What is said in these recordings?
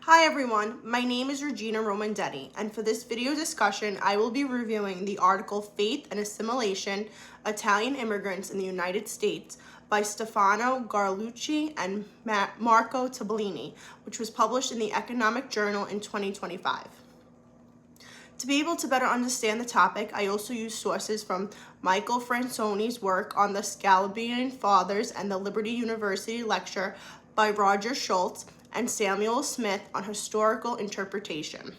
Hi everyone, my name is Regina Romandetti, and for this video discussion, I will be reviewing the article Faith and Assimilation, Italian Immigrants in the United States by Stefano Garlucci and Marco Tabellini, which was published in the Economic Journal in 2025. To be able to better understand the topic, I also use sources from Michael Fransoni's work on the Scalabrine Fathers and the Liberty University lecture by Roger Schultz and Samuel Smith on historical interpretation.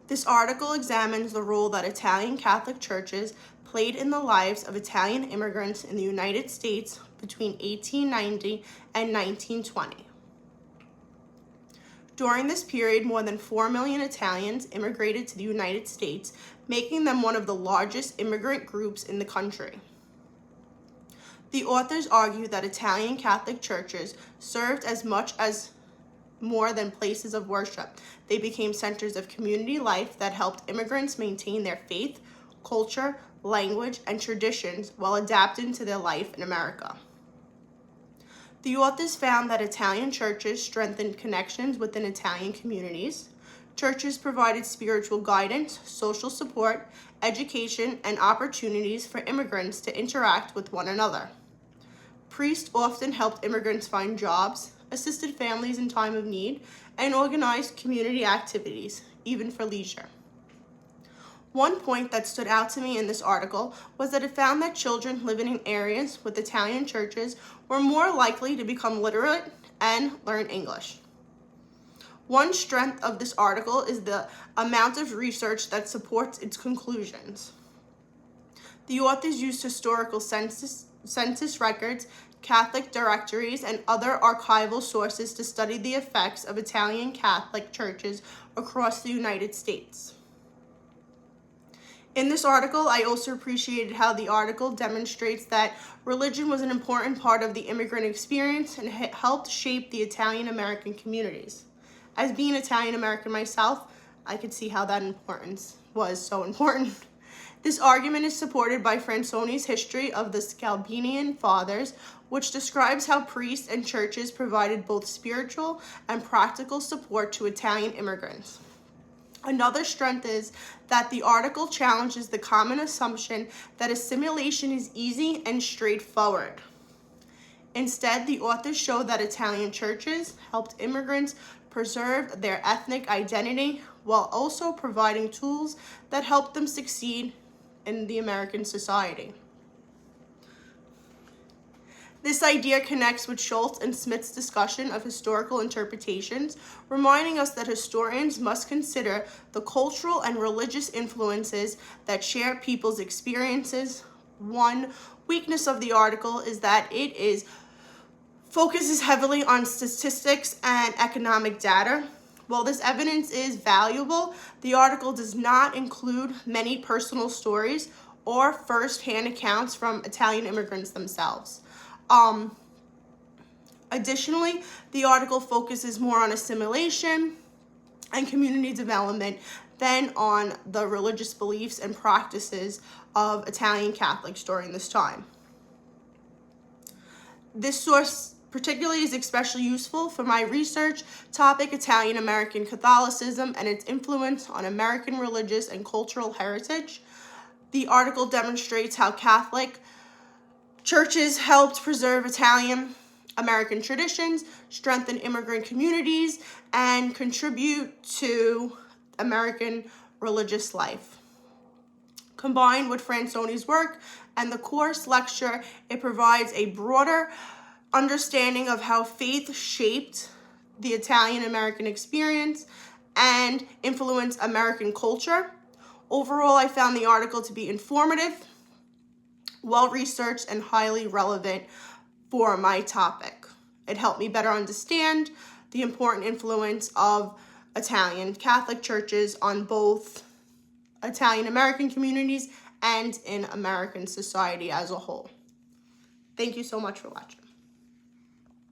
This article examines the role that Italian Catholic churches played in the lives of Italian immigrants in the United States between 1890 and 1920. During this period, more than 4 million Italians immigrated to the United States, making them one of the largest immigrant groups in the country. The authors argue that Italian Catholic churches served as much as more than places of worship. They became centers of community life that helped immigrants maintain their faith, culture, language, and traditions while adapting to their life in America. The authors found that Italian churches strengthened connections within Italian communities. Churches provided spiritual guidance, social support, education, and opportunities for immigrants to interact with one another. Priests often helped immigrants find jobs, assisted families in time of need, and organized community activities, even for leisure. One point that stood out to me in this article was that it found that children living in areas with Italian churches were more likely to become literate and learn English. One strength of this article is the amount of research that supports its conclusions. The authors used historical census records, Catholic directories, and other archival sources to study the effects of Italian Catholic churches across the United States. In this article, I also appreciated how the article demonstrates that religion was an important part of the immigrant experience and helped shape the Italian American communities. As being Italian American myself, I could see how that importance was so important. This argument is supported by Fransoni's history of the Scalabrine Fathers, which describes how priests and churches provided both spiritual and practical support to Italian immigrants. Another strength is that the article challenges the common assumption that assimilation is easy and straightforward. Instead, the authors show that Italian churches helped immigrants preserve their ethnic identity while also providing tools that helped them succeed in the American society. This idea connects with Schultz and Smith's discussion of historical interpretations, reminding us that historians must consider the cultural and religious influences that share people's experiences. One weakness of the article is that it focuses heavily on statistics and economic data. While this evidence is valuable, the article does not include many personal stories or first-hand accounts from Italian immigrants themselves. Additionally, the article focuses more on assimilation and community development than on the religious beliefs and practices of Italian Catholics during this time. This source particularly is especially useful for my research topic, Italian American Catholicism and its influence on American religious and cultural heritage. The article demonstrates how Catholic churches helped preserve Italian American traditions, strengthen immigrant communities, and contribute to American religious life. Combined with Fransoni's work and the course lecture, it provides a broader understanding of how faith shaped the Italian American experience and influenced American culture. Overall, I found the article to be informative, well-researched, and highly relevant for my topic. It helped me better understand the important influence of Italian Catholic churches on both Italian American communities and in American society as a whole. Thank you so much for watching.